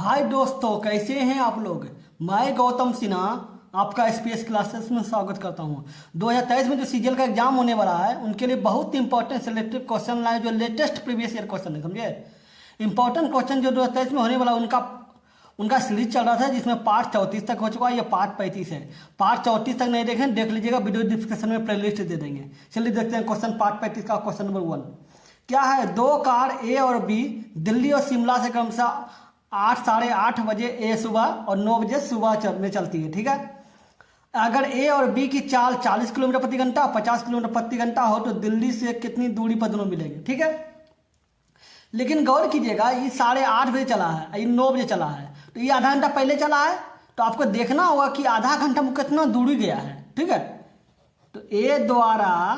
हाय दोस्तों, कैसे हैं आप लोग। मैं गौतम सिन्हा आपका स्पेस क्लासेस में स्वागत करता हूं। 2023 में जो सीजीएल का एग्जाम होने वाला है उनके लिए बहुत इंपॉर्टेंट सिलेक्टिव क्वेश्चन लाए, जो लेटेस्ट प्रीवियस ईयर क्वेश्चन है, समझे। इंपॉर्टेंट क्वेश्चन जो 2023 में होने वाला उनका सीरीज चल रहा था, जिसमें पार्ट 34 तक हो चुका है, ये पार्ट 35 है। पार्ट 34 तक नहीं देखें, देख लीजिएगा, वीडियो डिस्क्रिप्शन में प्लेलिस्ट दे देंगे। चलिए देखते हैं क्वेश्चन पार्ट 35 का। क्वेश्चन नंबर 1 क्या है। दो कार ए और बी दिल्ली और शिमला से क्रमशः 8, साढ़े 8 बजे ए सुबह और 9 बजे सुबह में चलती है, ठीक है। अगर ए और बी की चाल 40 किलोमीटर प्रति घंटा, 50 किलोमीटर प्रति घंटा हो तो दिल्ली से कितनी दूरी पर दोनों मिलेंगे, ठीक है। लेकिन गौर कीजिएगा, ये 8:30 बजे चला है, ये 9 बजे चला है, तो ये आधा घंटा पहले चला है, तो आपको देखना होगा कि आधा घंटा में कितना दूरी गया है, ठीक है। तो ए द्वारा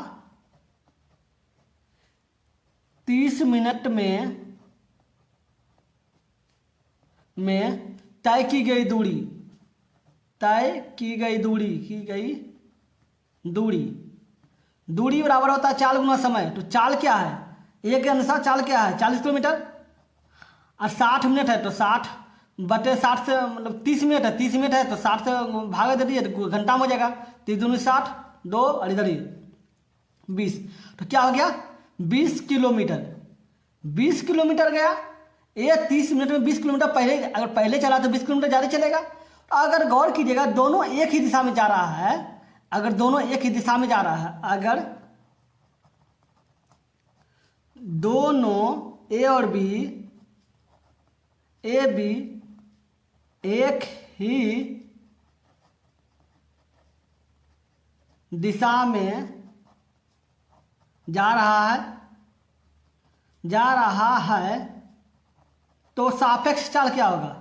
30 मिनट में तय की गई दूरी बराबर होता है चाल गुना समय। तो चाल क्या है, ए के अनुसार चाल क्या है 40 किलोमीटर, और 60 मिनट है तो 60/60 से मतलब 30 मिनट है, 30 मिनट है तो 60 से भागा दे दिए तो घंटा में हो जाएगा। 3 दूनी 60, 2 और इधर ही 20, तो क्या हो गया 20 किलोमीटर। 20 किलोमीटर गया। ये 30 मिनट में 20 किलोमीटर पहले, अगर पहले चला तो 20 किलोमीटर ज़्यादा चलेगा। तो अगर गौर कीजिएगा, दोनों एक ही दिशा में जा रहा है, अगर दोनों एक ही दिशा में जा रहा है, अगर दोनों ए और बी एक ही दिशा में जा रहा है तो सापेक्ष चाल क्या होगा।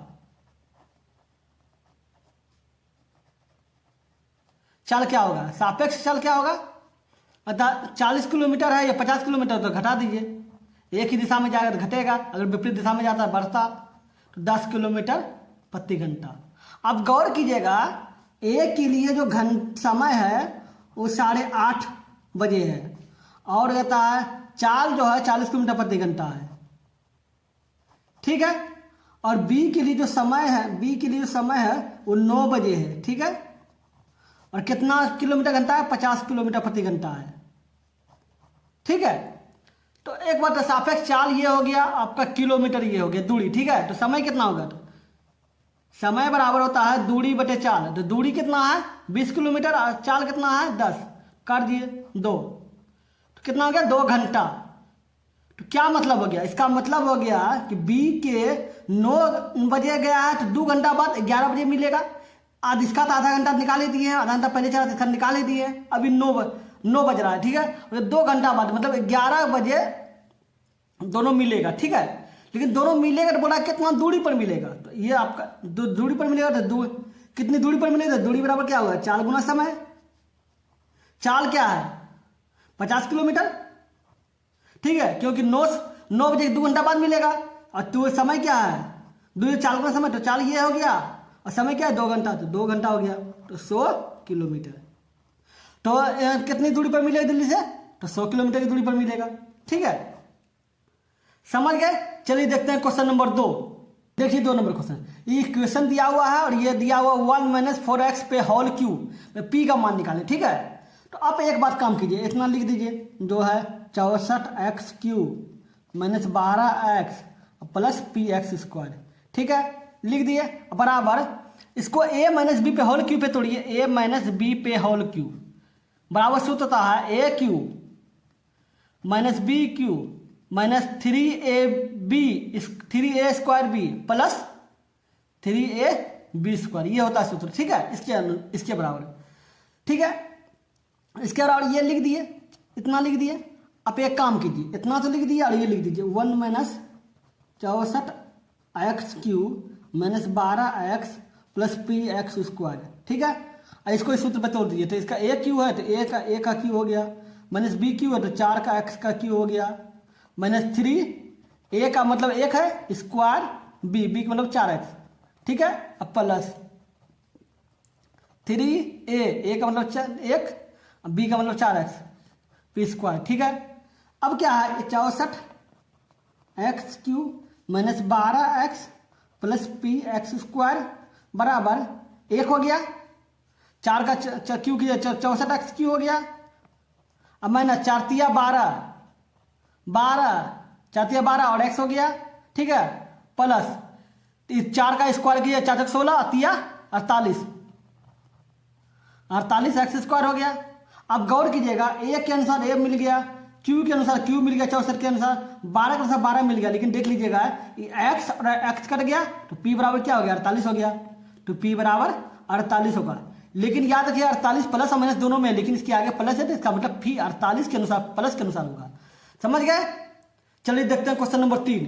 सापेक्ष चाल क्या होगा। अर्थात 40 किलोमीटर है या 50 किलोमीटर तो घटा दीजिए, एक ही दिशा में जाएगा तो घटेगा, अगर विपरीत दिशा में जाता है बढ़ता, तो 10 किलोमीटर प्रति घंटा। अब गौर कीजिएगा, ए के लिए जो समय है वो 8:30 बजे है, और कहता है चाल जो है 40 किलोमीटर प्रति घंटा है, ठीक है। और बी के लिए जो समय है वो 9 बजे है, ठीक है। और कितना किलोमीटर घंटा है, 50 किलोमीटर प्रति घंटा है, ठीक है। तो एक बात है, सापेक्ष चाल ये हो गया आपका, किलोमीटर ये हो गया दूरी, ठीक है। तो समय कितना होगा, तो समय बराबर होता है दूरी बटे चाल। तो दूरी कितना है 20 किलोमीटर और चाल कितना है 10, कर दिए 2, तो कितना हो गया 2 घंटा। तो क्या मतलब हो गया, इसका मतलब हो गया कि बी के 9 बजे गया है तो 2 घंटा बाद 11 बजे मिलेगा। आज इसका तो आधा घंटा निकाल ही दिए हैं, आधा घंटा पहले चला तो इसका निकाल ही दिए हैं, अभी 9 बज रहा है, ठीक है। तो 2 घंटा बाद मतलब 11 बजे दोनों मिलेगा, ठीक है। लेकिन दोनों मिलेगा तो बोला कितना दूरी पर मिलेगा, तो ये आपका दूरी पर मिलेगा। तो कितनी दूरी पर मिलेगा, तो दूरी बराबर क्या होगा चाल गुना समय। चाल क्या है 50 किलोमीटर, ठीक है, क्योंकि 9 बजे 2 घंटा बाद मिलेगा। और तो समय क्या है, दूरी चाल गुना समय, तो चाल ये हो गया, और समय क्या है 2 घंटा, तो 2 घंटा हो गया, तो 100 किलोमीटर। तो कितनी दूरी पर मिलेगा दिल्ली से, तो 100 किलोमीटर की दूरी पर मिलेगा, ठीक है। समझ गए। चलिए देखते हैं क्वेश्चन नंबर 2। देखिए 2 नंबर क्वेश्चन, ये इक्वेशन दिया हुआ है और ये दिया हुआ 1 - 4x पे होल क्यूब में p का मान निकालें, ठीक है। तो आप एक बात काम कीजिए, इतना लिख दीजिए, जो है 64x³ - 12x प्लस px², ठीक है, लिख दिए, बराबर इसको a - b पे होल क्यूब पे तोड़िए, a - b पे होल क्यूब बराबर सूत्र होता है a³ - b³ -3a² plus 3ab², ये होता है सूत्र, ठीक है, इसके बराबर, ठीक है। इसके बराबर ये लिख दिए, इतना लिख दिए। आप एक काम कीजिए, इतना तो लिख दिए और ये लिख दीजिए 1 - 64x³ - 12x प्लस px², ठीक है। और इसको इस सूत्र पर तोड़ दीजिए, तो इसका a³ है तो a का क्यू हो गया, -b³ है तो 4 का x का क्यू हो गया, -3 a का मतलब 1 है, स्क्वायर b का मतलब 4x, ठीक है। अब प्लस 3a का मतलब 1, b का मतलब 4x p², ठीक है। अब क्या है 64x³ - 12x plus P x square बराबर 1 हो गया, 4 का क्यू किया 64 एक्स क्यू हो गया। अब मैंने 4 तिया 12, 4 तिया 12 और एक्स हो गया, ठीक है, प्लस 4 का स्क्वायर किया 4 16 तिया 48, 48 एक्स स्क्वायर हो गया। अब गौर कीजिएगा ए के अनुसार ए मिल गया, क्यू के अनुसार क्यू मिल गया, 64 के अनुसार 12 के अनुसार 12 मिल गया, लेकिन देख लीजिएगा एक्स और एक्स कट गया तो पी बराबर क्या हो गया 48 हो गया, तो पी बराबर 48 होगा। लेकिन याद रखिए 48 प्लस और माइनस दोनों में, लेकिन इसके आगे प्लस है तो इसका मतलब पी 48 के अनुसार प्लस के अनुसार होगा। समझ गए? चलिए देखते हैं क्वेश्चन नंबर 3।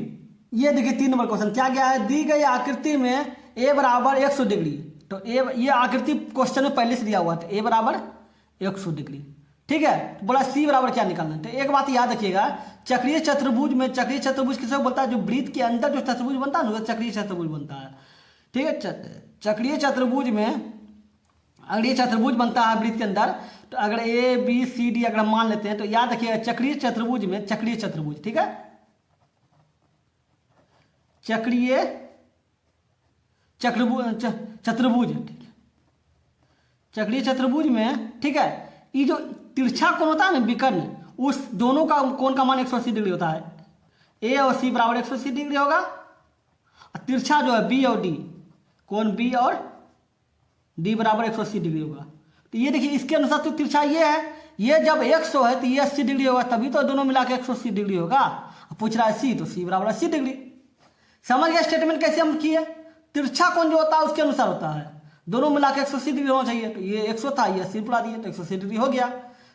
ये देखिए 3 नंबर क्वेश्चन क्या गया है, दी गई आकृति में ए बराबर 100 डिग्री। तो ए ये आकृति क्वेश्चन में पहले से दिया हुआ था, ए बराबर 100 डिग्री, ठीक है। तो बोला सी बराबर क्या निकालना है। तो एक बात याद रखिएगा, चक्रीय चतुर्भुज में, चक्रीय चतुर्भुज किसे बोलता है, जो वृत्त के अंदर जो चतुर्भुज बनता है ना वो चक्रीय चतुर्भुज बनता है, ठीक है। चक्रीय चतुर्भुज में अगर ये चतुर्भुज बनता है वृत्त के अंदर, तो अगर ए बी सी डी अगर मान लेते हैं तो याद रखिएगा चक्रीय चतुर्भुज में, चक्रीय चतुर्भुज, ठीक है, चक्रीय चतुर्भुज, ठीक है, चक्रीय चतुर्भुज में, ठीक है, ये जो तिरछा कोण होता है ना विकर्ण, उस दोनों का कोण का मान 180 डिग्री होता है। ए और सी बराबर 180 डिग्री होगा, और तिरछा जो है बी और डी, कोण बी और डी बराबर 180 डिग्री होगा। तो ये देखिए इसके अनुसार तो तिरछा ये है, ये जब 100 है तो ये 80 डिग्री होगा, तभी तो दोनों मिला के 180 डिग्री होगा। पूछ रहा है सी, तो सी बराबर 80 डिग्री। समझ गया स्टेटमेंट कैसे हम किए, तिरछा कोण जो होता है उसके अनुसार होता है, दोनों मिला के 180 डिग्री होना चाहिए। तो ये 100 था, ये 80 बुला दिए तो 180 डिग्री हो गया।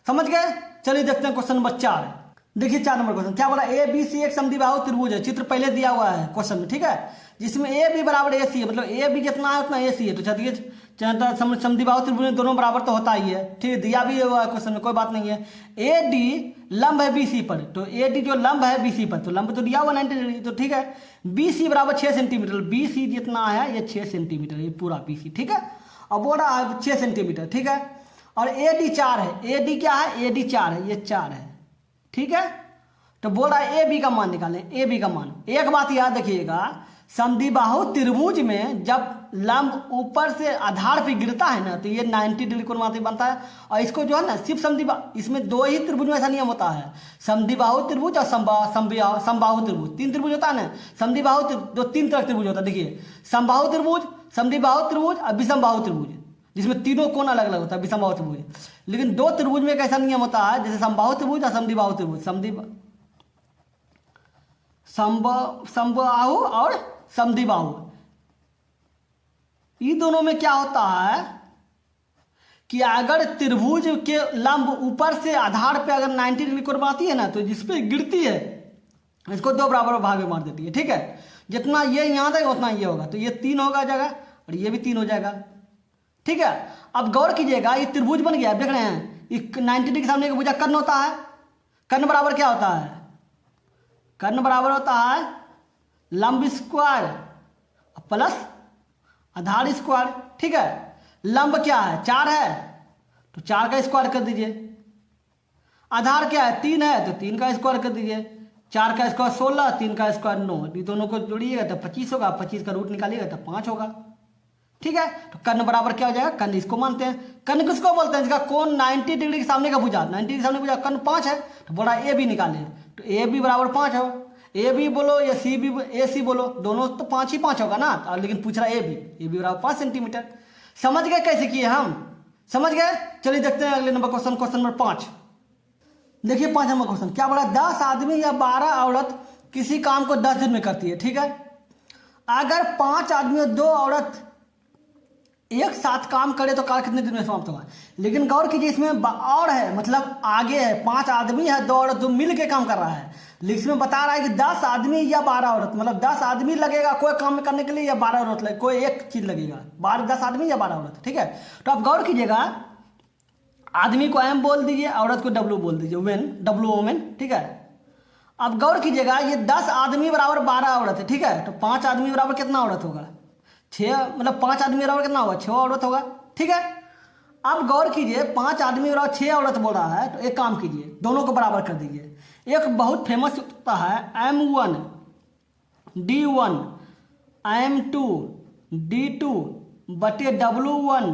समझ गए? चलिए देखते हैं क्वेश्चन नंबर 4। देखिए 4 नंबर क्वेश्चन क्या बोला, ए बी सी एक समद्विबाहु त्रिभुज है, चित्र पहले दिया हुआ है क्वेश्चन में, ठीक है, जिसमें ए बी बराबर ए सी है, मतलब ए बी जितना है उतना ए सी है। तो चलिए समद्विबाहु त्रिभुज में दोनों बराबर तो होता ही है, ठीक है, दिया भी हुआ है क्वेश्चन में, कोई बात नहीं है। ए डी लंब है बी सी पर, तो ए डी जो लंब है बी सी पर, तो लंब तो दिया हुआ 90 डिग्री, तो ठीक है। बी सी बराबर 6 सेंटीमीटर, बी सी जितना है ये 6 सेंटीमीटर, ये पूरा बी सी, ठीक है, और बोल रहा है 6 सेंटीमीटर, ठीक है। और ए डी 4 है, ए डी क्या है, ए डी 4 है, ये 4 है, ठीक है। तो बोल रहा है ए बी का मान निकालें, ए बी का मान। एक बात याद रखिएगा, समद्विबाहु त्रिभुज में जब लंब ऊपर से आधार पे गिरता है ना तो ये 90 डिग्री कोण बनता है। और इसको जो है ना सिर्फ इसमें 2 ही त्रिभुज में ऐसा नियम होता है, समद्विबाहु त्रिभुज और समबाहु त्रिभुज, 3 त्रिभुज होता है ना। समद्विबाहु जो 3 तरह त्रिभुज होता है, देखिए समबाहु त्रिभुज, समद्विबाहु त्रिभुज और विषमबाहु त्रिभुज, जिसमें तीनों कोण अलग अलग होता है, विषमबाहु त्रिभुज। लेकिन 2 त्रिभुज में एक ऐसा नियम होता है जैसे समबाहु त्रिभुज और समद्विबाहु त्रिभुज, समबाहु और समद्विबाहु, ये दोनों में क्या होता है कि अगर त्रिभुज के लंब ऊपर से आधार पे अगर 90 डिग्री कोण बनाती है ना, तो जिसपे गिरती है इसको 2 बराबर भाग में मार देती है, ठीक है। जितना ये यहाँ तक उतना ये होगा, तो ये 3 होगा जगह और ये भी 3 हो जाएगा, ठीक है। अब गौर कीजिएगा ये त्रिभुज बन गया, देख रहे हैं, 90 डिग्री के सामने का भुजा कर्ण होता है, कर्ण बराबर क्या होता है, कर्ण बराबर होता है लंब स्क्वायर प्लस आधार स्क्वायर, ठीक है। लंब क्या है 4 है, तो 4 का स्क्वायर कर दीजिए। आधार क्या है 3 है, तो 3 का स्क्वायर कर दीजिए। 4 का स्क्वायर 16, 3 का स्क्वायर 9, ये दोनों को जोड़िएगा तो 25 होगा, 25 का रूट निकालिएगा तो 5 होगा, ठीक है। तो कर्ण बराबर क्या हो जाएगा, कर्ण इसको मानते हैं। कर्ण किसको बोलते हैं, जिसका कोण 90 डिग्री के सामने का भुजा, 90 डिग्री के सामने भुजा कर्ण 5 है, तो बोला ए बी निकाले, तो ए बी बराबर 5 हो। ए बी बोलो या सी बी, ए सी बोलो, दोनों तो 5 ही 5 होगा ना, लेकिन पूछ रहा है ए बी बराबर 5 सेंटीमीटर। समझ गए कैसे किए हम, समझ गए। चलिए देखते हैं अगले नंबर क्वेश्चन, क्वेश्चन नंबर 5। देखिए 5 नंबर क्वेश्चन क्या बोला, 10 आदमी या 12 औरत किसी काम को 10 दिन में करती है, ठीक है। अगर 5 आदमी और 2 औरत एक साथ काम करे तो कार्य कितने दिन में समाप्त होगा। लेकिन गौर कीजिए इसमें और है, मतलब आगे है, 5 आदमी है 2 औरत जो मिल के काम कर रहा है, लेकिन इसमें बता रहा है कि 10 आदमी या 12 औरत, मतलब 10 आदमी लगेगा कोई काम करने के लिए या 12 औरत लगेगा, कोई एक चीज लगेगा, 10 आदमी या 12 औरत, ठीक है। तो आप गौर कीजिएगा, आदमी को एम बोल दीजिए, औरत को डब्ल्यू बोल दीजिए, डब्ल्यू वोमेन, ठीक है। अब गौर कीजिएगा ये 10 आदमी बराबर 12 औरत है, ठीक है। तो 5 आदमी बराबर कितना औरत होगा, 6, मतलब 5 आदमी बराबर कितना होगा, 6 औरत होगा, ठीक है। अब गौर कीजिए 5 आदमी बराबर 6 औरत बोल रहा है, तो एक काम कीजिए दोनों को बराबर कर दीजिए। एक बहुत फेमस होता है M1 D1 M2 D2 बटे W1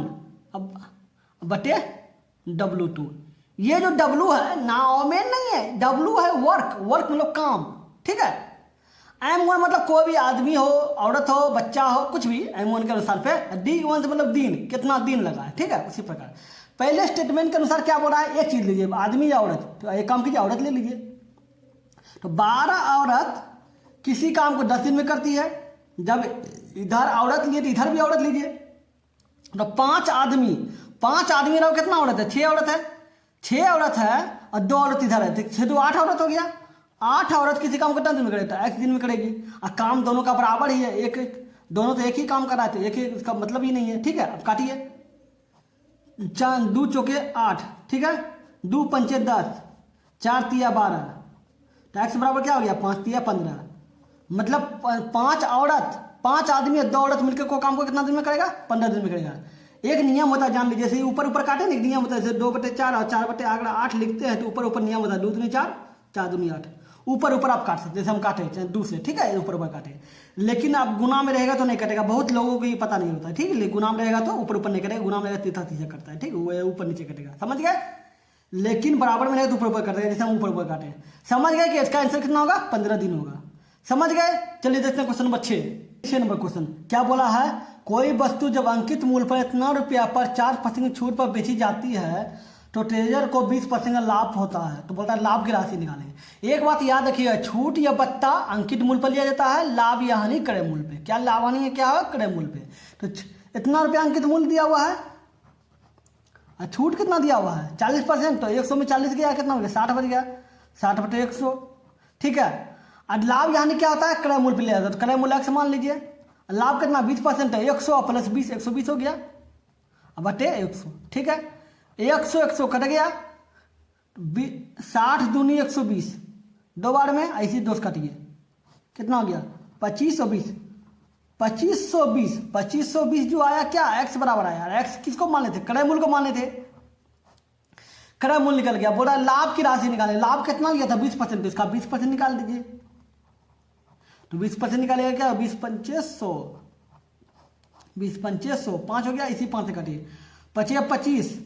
बटे W2। ये जो W है नाउमेन नहीं है, W है वर्क, वर्क मतलब काम, ठीक है। M1 मतलब कोई भी आदमी हो, औरत हो, बच्चा हो, कुछ भी M1 के अनुसार पे। D1 से मतलब दिन, कितना दिन लगा है, ठीक है। उसी प्रकार पहले स्टेटमेंट के अनुसार क्या बोल रहा है, एक चीज लीजिए, आदमी या औरत, तो एक काम कीजिए, औरत ले लीजिए। तो 12 औरत किसी काम को 10 दिन में करती है। जब इधर औरत लिए तो इधर भी औरत लीजिए। तो 5 आदमी, 5 आदमी रहो, कितना औरत है, 6 औरत है, 6 औरत है और 2 औरत इधर है, तो 6 तो 8 औरत हो गया। 8 औरत किसी काम को कितना दिन में करेगी, तो एक दिन में करेगी। और काम दोनों का बराबर ही है, एक दोनों तो एक ही काम कर रहा है, तो एक ही, इसका मतलब ही नहीं है, ठीक है। अब काटिए, 2 चौके 8, ठीक है, 2 पंचे 10, 4 तिया 12, तो एक्स बराबर क्या हो गया, 5 तिया 15। मतलब 5 औरत, 5 आदमी और 2 औरत मिलकर को काम को कितना दिन में करेगा, 15 दिन में करेगा। एक नियम होता है, जान लीजिए, जैसे ऊपर ऊपर काटे नहीं, नियम होता है, जैसे 2/4 और 4/8 लिखते हैं, तो ऊपर ऊपर नियम होता है, 2 दूनी 4, 4 दूनी 8, ऊपर ऊपर आप काट सकते, जैसे हम काटे चाहे 2 से, ठीक है, ऊपर ऊपर काटे। लेकिन आप गुना में रहेगा तो नहीं कटेगा, बहुत लोगों को ये पता नहीं होता है, ठीक है। गुना में रहेगा तो ऊपर ऊपर नहीं कटेगा, गुना में रहेगा तीता तीसा करता है, ठीक है, वो ऊपर नीचे कटेगा, समझ गए। लेकिन बराबर में रहेगा तो ऊपर ऊपर कटेगा, जैसे हम ऊपर ऊपर काटे। समझ गए कि इसका आंसर कितना होगा, 15 दिन होगा। समझ गए। चलिए देखते हैं क्वेश्चन नंबर 6 नंबर क्वेश्चन क्या बोला है, कोई वस्तु जब अंकित मूल्य पर इतना रुपया पर 4% छूट पर बेची जाती है तो ट्रेजर को 20% लाभ होता है। तो बोलता है लाभ की राशि निकालेंगे। एक बात याद रखिएगा, छूट या भत्ता अंकित मूल्य पर लिया जाता है, लाभ या हानि क्रय मूल्य पे। क्या लाभ हानि है, क्या है, क्रय मूल्य पे। तो इतना रुपया अंकित मूल्य दिया हुआ है और छूट कितना दिया हुआ है, 40%, तो 100 में 40 गया, कितना हो गया, 60 बच गया, 60/100, ठीक है। और लाभ यानी क्या होता है, क्रय मूल्य पे लिया जाता है, तो क्रय मूल्य x मान लीजिए। लाभ कितना 20% है, 100 प्लस 20, 120 हो गया, अब बटे 100, ठीक है। 100 कट गया, 60 दूनी 120, 2 बार में ऐसी 2 कटिए, कितना हो गया, 2520, 2520 जो आया क्या, x बराबर आया। x किसको माने थे, क्रय मूल्य को माने थे, क्रय मूल्य निकल गया। बोला लाभ की राशि निकाले, लाभ कितना लिया था 20%, तो इसका 20% निकाल दीजिए। तो 20% निकालेगा क्या, 20/500, 20/500, 5 हो गया, इसी 5 से काटिए, 25,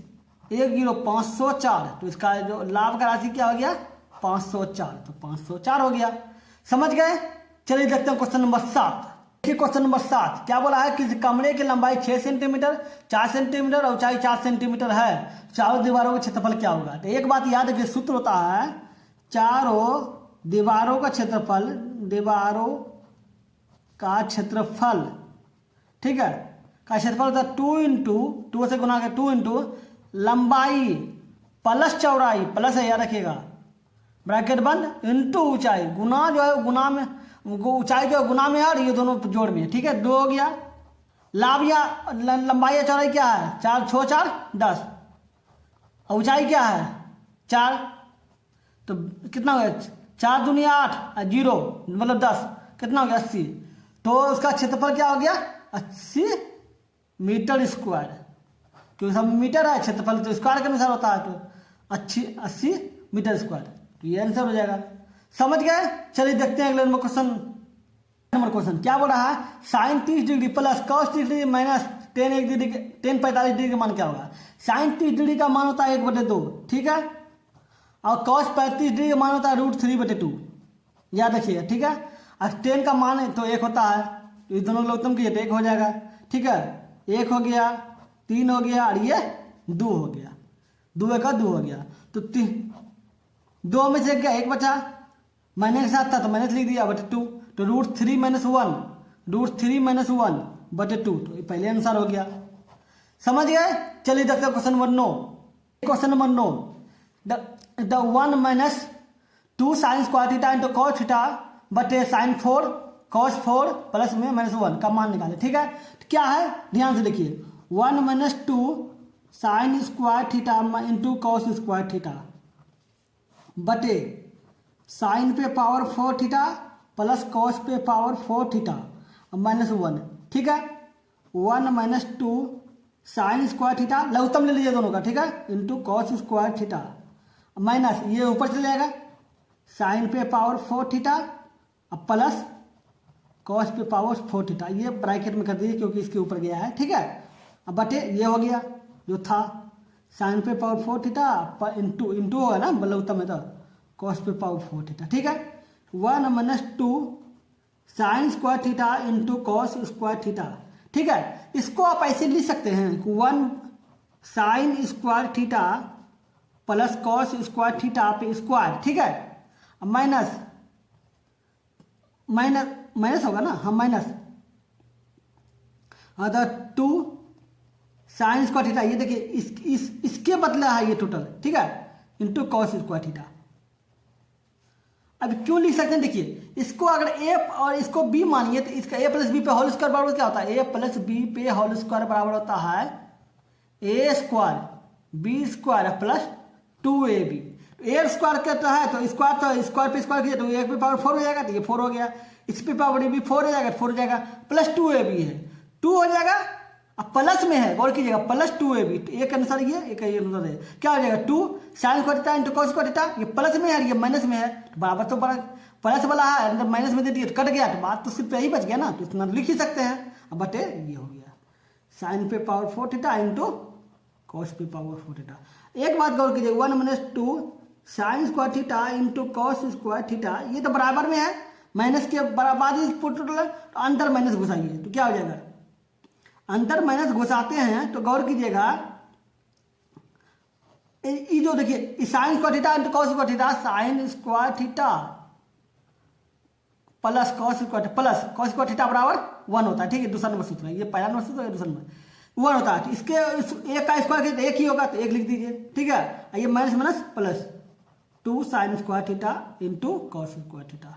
1 0 504, तो इसका जो लाभ का राशि क्या हो गया, 504, तो 504 हो गया। समझ गए। चलिए देखते हैं क्वेश्चन नंबर 7। देखिए क्वेश्चन नंबर 7 क्या बोला है, किसी कमरे की लंबाई 6 सेंटीमीटर, 4 सेंटीमीटर और ऊंचाई 4 सेंटीमीटर है, चारों दीवारों का क्षेत्रफल क्या होगा। तो एक बात याद रखिए, सूत्र होता है चारों दीवारों का क्षेत्रफल, दीवारों का क्षेत्रफल, ठीक है, का क्षेत्रफल होता है 2 से गुना कर 2 लंबाई प्लस चौड़ाई, प्लस है याद रखिएगा, ब्रैकेट बंद, इंटू ऊंचाई, गुना जो है गुना में, ऊंचाई जो है गुना में है और ये दोनों जोड़ में, ठीक है, 2 हो गया। लाभ या लंबाई या चौड़ाई क्या है, 4 6 4 10, ऊंचाई क्या है 4, तो कितना हो गया, 4 दूनी 8, 0 मतलब 10, कितना हो गया 80, तो उसका क्षेत्रफल क्या हो गया 80 मीटर स्क्वायर, क्योंकि सब मीटर है क्षेत्रफल तो स्क्वायर के अनुसार होता है, तो 80 मीटर स्क्वायर, तो ये आंसर हो जाएगा। समझ गए। चलिए देखते हैं अगले नंबर क्वेश्चन क्या बोल रहा है, sine 30 degree plus cos 30 degree minus 10 45 degree का मान क्या होगा। साइन 30 डिग्री का मान होता है 1/2, ठीक है, और cos 35 डिग्री का मान होता है √3/2, याद रखिएगा, ठीक है। और 10 का मान है तो 1 होता है, तो इस दोनों को लघुत्तम कीजिए तो 1 हो जाएगा, ठीक है, 1 हो गया, 3 हो गया और ये 2 हो गया, 2 का 2 हो गया, तो 2 में से क्या 1 बचा, माइनस के साथ था तो माइनस लिख दिया /2, तो √3 - 1 /2, तो ये पहले आंसर हो गया। समझ गए। चलिए देखते हैं question number 9। Question number 9, the 1 - 2 sin square theta into cos theta बटे sin 4 cos 4 प्लस में -1 का मान निकाले, ठीक है। तो क्या है ध्यान से देखिए, 1 - 2 sin square theta into cos square theta बटे साइन पे पावर 4 थीटा प्लस कॉस पे पावर 4 थीटा -1, ठीक है। 1 - 2 साइन स्क्वायर थीटा लघुत्तम ले लीजिए दोनों का, ठीक है, into cos square theta minus ये ऊपर चले जाएगा साइन पे पावर 4 थीटा प्लस कॉस पे पावर 4 थीटा, ये ब्रैकेट में कर दीजिए क्योंकि इसके ऊपर गया है, ठीक है। अब बटे ये हो गया जो था साइन पे पावर 4 थीटा इंटू होगा ना बलौता में, तो कॉस पे पावर 4 थीटा, ठीक है। 1 - 2 sine square theta into cos square theta, ठीक है। इसको आप ऐसे लिख सकते हैं 1 sine square theta plus cos square theta पे स्क्वायर, ठीक है। अब माइनस होगा ना, हाँ माइनस, हाँ तो 2 साइन स्क्वायर थीटा, ये देखिए इसके बदला है ये टोटल, ठीक है, इंटू कॉस स्क्वायर थीटा। अब क्यों लिख सकते हैं, देखिए इसको अगर ए और इसको बी मानिए तो इसका ए प्लस बी पे होल स्क्वायर बराबर क्या होता है, ए प्लस बी पे होल स्क्वायर बराबर होता है A square B square plus 2ab। A square कहता है तो स्क्वायर पे स्क्वायर किया तो ए पे पावर 4 हो जाएगा, तो ये 4 हो गया, इस पे पावर भी 4 हो जाएगा, 4 हो जाएगा, प्लस 2ab है 2 हो जाएगा। अब प्लस में है, गौर कीजिएगा, प्लस 2ab, एक अनुसार ये एक अनुसार है, क्या हो जाएगा 2 sine square theta into cos square theta, ये प्लस में है ये माइनस में है, तो बराबर तो प्लस वाला है अंदर माइनस में दे दिए तो कट गया, तो बात तो सिर्फ यही बच गया ना, तो इतना लिख ही सकते हैं। अब बटे ये हो गया साइन पे पावर 4 थीटा इंटू कॉस पे पावर 4 थीटा। एक बात गौर कीजिए 1 - 2 sine square theta into cos square theta, ये तो बराबर में है, माइनस के बराबर टोटल, तो अंदर माइनस घुसाइए तो क्या हो जाएगा, अंदर माइनस घुसाते हैं तो गौर कीजिएगा ये जो देखिए sine square theta into cos square theta, sine square theta plus cos square theta बराबर 1 होता है, ठीक है। दूसरा नंबर सूत्र है, ये पहला नंबर सूत्र है, दूसरा नंबर 1 होता है, तो इसके एक का स्क्वायर एक ही होगा तो एक लिख दीजिए, ठीक है। ये minus minus plus 2 sine square theta into cos square theta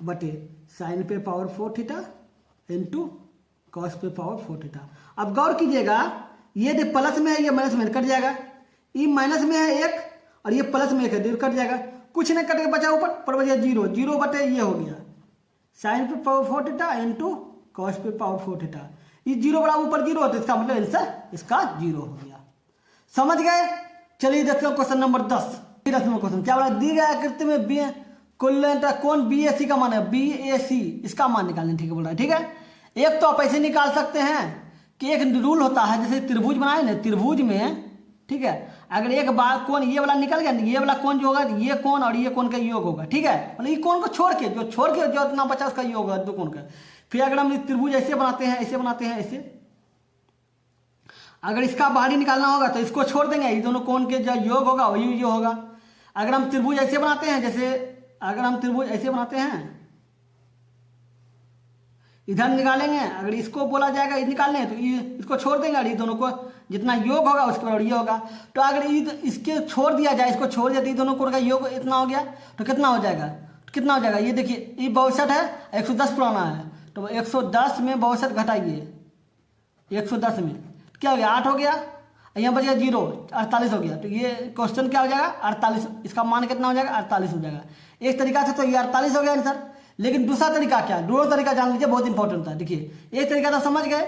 बटे साइन पे पावर 4 थीटा इंटू कॉस पे पावर 4 थीटा। अब गौर कीजिएगा ये जो प्लस में है ये माइनस में कट जाएगा, ये माइनस में है 1 और ये प्लस में 1 है, कट जाएगा, कुछ नहीं कट के बचा ऊपर पर बचा 0 बटे ये हो गया साइन पे पावर 4 थीटा इंटू कॉस पे पावर 4 थीटा, ये 0 बराबर ऊपर 0 होता है, इसका मतलब आंसर इसका 0 हो गया। समझ गए? चलिए देखते हैं क्वेश्चन नंबर 10 क्वेश्चन क्या बोला, दी गई आकृति में बी कौन BAC का मान है, BAC इसका मान निकालने, ठीक है बोल रहा है, ठीक है। एक तो आप ऐसे निकाल सकते हैं कि एक रूल होता है, जैसे त्रिभुज बनाए ना, त्रिभुज में, ठीक है, अगर एक बार कौन ये वाला निकल गया, ये वाला कौन जो होगा ये कौन और ये कौन का योग होगा, ठीक है, मतलब ये कौन को छोड़ के जो इतना बचा उसका योग होगा दो कौन का। फिर अगर हम त्रिभुज ऐसे बनाते हैं ऐसे, अगर इसका बाहरी निकालना होगा तो इसको छोड़ देंगे, ये दोनों कौन के जो योग होगा वही जो होगा। अगर हम त्रिभुज ऐसे बनाते हैं, जैसे अगर हम त्रिभुज ऐसे बनाते हैं इधर निकालेंगे, अगर इसको बोला जाएगा ये निकालने तो ये इसको छोड़ देंगे और ये दोनों को जितना योग होगा उसके बराबर ये होगा। तो अगर इसके छोड़ दिया जाए, इसको छोड़ दिया तो ये दोनों कोण का योग इतना हो गया, तो कितना हो जाएगा, ये देखिए ये 62 है, 110 पुराना है, तो 110 में 62 घटाइए 110 में क्या हो गया 8 हो गया, यहाँ बच गया 0 48 हो गया। तो ये क्वेश्चन क्या हो जाएगा 48, इसका मान कितना हो जाएगा 48 हो जाएगा। एक तरीका से तो ये 48 हो गया आंसर। लेकिन दूसरा तरीका क्या, दोनों तरीका जान लीजिए, बहुत इंपॉर्टेंट था। देखिए एक तरीका तो समझ गए,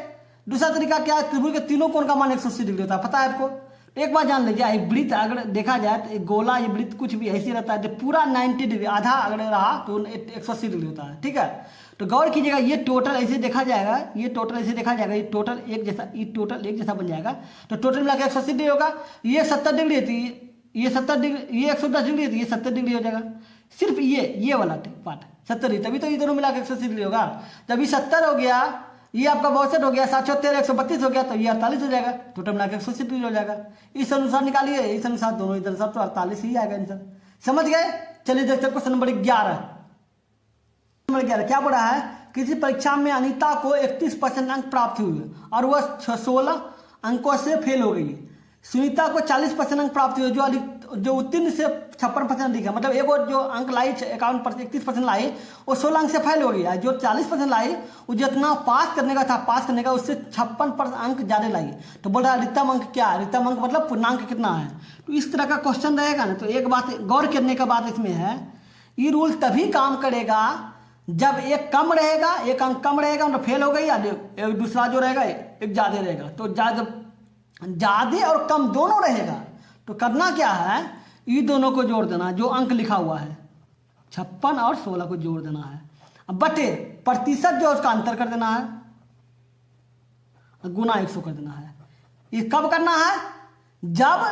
दूसरा तरीका क्या है, त्रिभुज के तीनों कोण का मान 180 डिग्री होता है, पता है आपको। एक बार जान लीजिए, ये वृत्त अगर देखा जाए तो एक गोला ये वृत्त कुछ भी ऐसे रहता है, तो पूरा 90 डिग्री, आधा अगर रहा तो 180 डिग्री होता है, ठीक है। तो गौर कीजिएगा ये टोटल ऐसे देखा जाएगा, ये टोटल एक जैसा बन जाएगा, तो टोटल मिला के 180 डिग्री होगा। ये 70 डिग्री थी, ये 70 डिग्री, ये 110 डिग्री थी, ये 70 डिग्री हो जाएगा। सिर्फ ये वाला पार्ट 70 डिग्री, तभी तो ये दोनों मिला के 180 डिग्री होगा। जब ये 70 हो गया, ये आपका 62 हो गया, 7 13 132 हो गया, तो ये 48 हो जाएगा, टोटल मिला के 180 डिग्री हो जाएगा। इस अनुसार निकालिए, इस अनुसार दोनों इधर सब तो 48 ही आएगा आंसर। समझ गए? चलिए देखते हैं क्वेश्चन नंबर 11। नंबर 11 क्या बोला है, किसी परीक्षा में अनीता को 31% अंक प्राप्त हुए और वह 16 अंकों से फेल हो गई। सुनीता को 40% अंक प्राप्त हुए, जो उत्तीर्ण से 56% दिखा, मतलब एक और जो अंक लाई 31% लाई वो 16 अंक से फेल हो गया। जो 40% लाई वो जितना पास करने का उससे 56% अंक ज्यादा लाई। तो बोल रहा है रितम अंक क्या है, रितम अंक मतलब पूर्णांक कितना है। तो इस तरह का क्वेश्चन रहेगा ना, तो एक बात गौर करने का बात इसमें है, ये रूल तभी काम करेगा जब एक कम रहेगा, एक अंक कम रहेगा मतलब फेल हो गई, या दूसरा जो रहेगा एक ज्यादा रहेगा। तो ज्यादा और कम दोनों रहेगा, तो करना क्या है, ये दोनों को जोड़ देना, जो अंक लिखा हुआ है 56 और 16 को जोड़ देना है। अब बटे प्रतिशत जो है उसका अंतर कर देना है, गुना 100 कर देना है। ये कब करना है? जब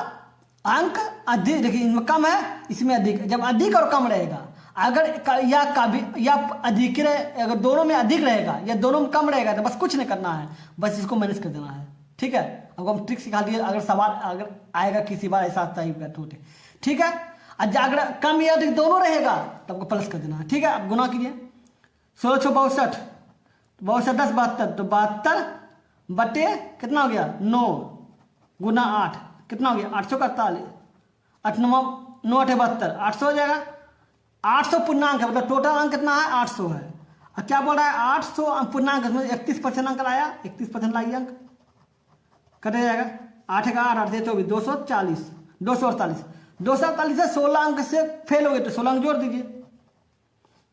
अंक अधिक, देखिए इनमें कम है इसमें अधिक, जब अधिक और कम रहेगा, अगर या अधिक रहे, अगर दोनों में अधिक रहेगा या दोनों में कम रहेगा तो बस कुछ नहीं करना है, बस इसको मैनेज कर देना है। ठीक है, अब हम ट्रिक सिखा दिए, अगर सवाल अगर आएगा किसी बार ऐसा टाइप का टूटे, ठीक है। अगर कम या अधिक दोनों रहेगा तो आपको प्लस कर देना है। ठीक है, अब गुना कीजिए, 16 6 62, 62 10 72, तो 72 बटे कितना हो गया 9 गुना 8 कितना हो गया 841, 8 9 9 8 72, 800 हो जाएगा। 800 पूर्णांक है, मतलब टोटल अंक कितना है 800 है। और क्या बोल रहा है 800 पूर्णांक, इसमें 31% अंक लाया, 31% लाइए अंक, कटे जाएगा 8 का 8 8 से 24, 240 248 248 से 16 अंक से फेल हो गए तो 16 अंक जोड़ दीजिए।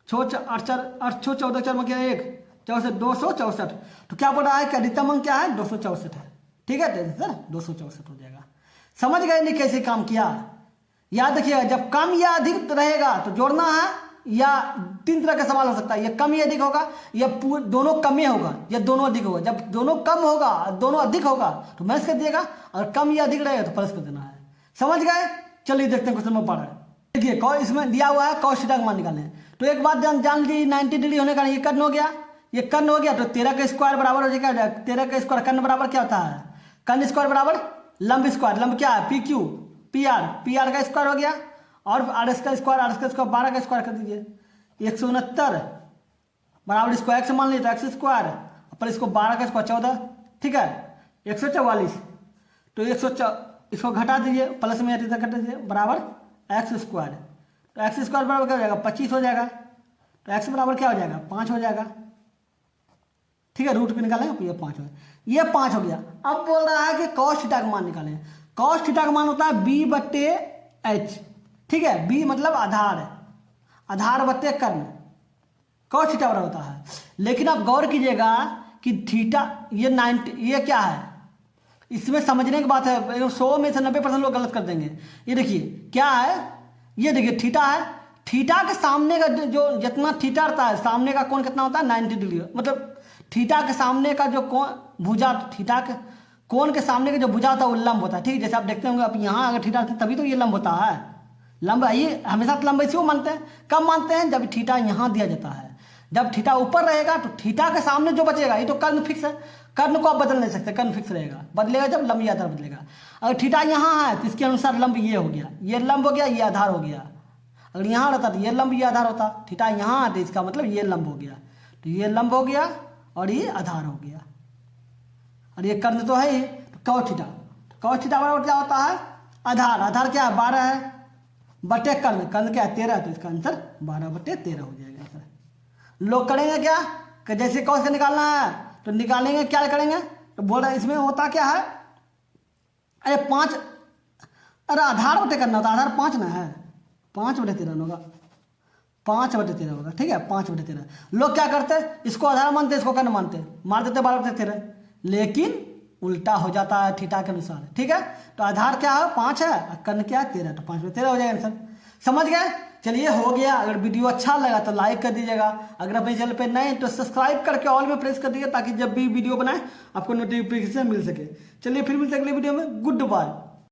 6 8 4 8 6 14 4 में क्या 1 64, 264, तो क्या बोल रहा है कि अधिकतम अंक क्या है 264 है। ठीक है सर, 264 हो जाएगा। समझ गए नहीं कैसे काम किया? याद रखिएगा, जब कम या अधिक रहेगा तो जोड़ना है, या 3 तरह का सवाल हो सकता है, या कम या अधिक होगा, या दोनों कम ही होगा, या दोनों अधिक होगा। जब दोनों कम होगा दोनों अधिक होगा तो माइनस कर दिएगा, और कम या अधिक रहेगा तो प्लस कर देना है। समझ गए? चलिए देखते हैं क्वेश्चन में पढ़ रहे हैं। देखिए इसमें दिया हुआ है cos थीटा का मान निकालना है, तो एक बात जान लीजिए 90 डिग्री होने का ये कर्ण हो गया, ये कर्ण हो गया, तो 13 का स्क्वायर बराबर हो जाएगा, 13 का स्क्वायर कर्ण बराबर क्या होता है, कर्ण स्क्वायर बराबर लंब स्क्वायर, लंब क्या है PQ, PR का स्क्वायर हो गया, और RS का स्क्वायर 12 का स्क्वायर कर दीजिए, 169 बराबर इसको x मान लीजिए तो x स्क्वायर पर इसको 12 का स्क्वायर 14, ठीक है 144, तो इसको घटा दीजिए, प्लस में घटा दीजिए बराबर x स्क्वायर, तो x स्क्वायर बराबर क्या हो जाएगा 25 हो जाएगा, तो x बराबर क्या हो जाएगा 5 हो जाएगा। ठीक है, रूट पे निकालेंगे तो ये 5 हो, ये 5 हो गया। अब बोल रहा है कि cos थीटा का मान निकालें। cos थीटा का मान होता है b बट्टे h, ठीक है, b मतलब आधार बट्टे कर्ण, cos थीटा बराबर होता है। लेकिन आप गौर कीजिएगा कि थीटा ये 90, ये क्या है, इसमें समझने की बात है, 100 में से 90% लोग गलत कर देंगे। ये देखिए क्या है, ये देखिए थीटा है, थीटा के सामने का जो जितना थीटा रहता है, सामने का कोण कितना होता है 90 डिग्री, मतलब थीटा के सामने का जो कोण भुजा, थीटा के कोण के सामने का जो भुजा होता है वो लंब होता है। ठीक है, जैसे आप देखते होंगे, आप यहाँ अगर थीटा तभी तो ये लंब होता है, लंब ये हमेशा लंब इसी को मानते हैं। कब मानते हैं, जब थीटा यहाँ दिया जाता है, जब थीटा ऊपर रहेगा तो थीटा के सामने जो बचेगा, ये तो कर्ण फिक्स है, कर्ण को आप बदल नहीं सकते, कर्ण फिक्स रहेगा, बदलेगा जब लंब या आधार बदलेगा। अगर थीटा यहाँ है तो इसके अनुसार लंब ये हो गया, ये लंब हो गया, ये आधार हो गया। अगर यहाँ रहता तो ये लंब ये आधार होता, थीटा यहाँ है तो इसका मतलब ये लंब हो गया, तो ये लंब हो गया और ये आधार हो गया, और ये कर्ण तो है ही, तो cos थीटा बराबर क्या होता है आधार क्या है 12 है, बटे कर्ण क्या है 13 है, तो इसका आंसर 12 बटे 13 हो जाएगा सर। लोग करेंगे क्या कि जैसे cos का निकालना है तो निकालेंगे, क्या करेंगे तो बोल रहा है इसमें होता क्या है, अरे 5, अरे आधार बटे करना होता, आधार 5 ना है, 5 बटे 13 होगा, 5 बटे 13 होगा। ठीक है, 5 बटे 13। लोग क्या करते हैं, इसको आधार मानते, इसको कर्ण मानते, मार देते 12 बटे 13, लेकिन उल्टा हो जाता है थीटा के अनुसार। ठीक है, तो आधार क्या है 5 है, और कर्ण क्या है 13, तो 5 बटे 13 हो जाएगा आंसर। समझ गए? चलिए हो गया। अगर वीडियो अच्छा लगा तो लाइक कर दीजिएगा, अगर अपने चैनल पे नए तो सब्सक्राइब करके ऑल में प्रेस कर दीजिए, ताकि जब भी वीडियो बनाए आपको नोटिफिकेशन मिल सके। चलिए फिर मिलते हैं अगले वीडियो में, गुड बाय।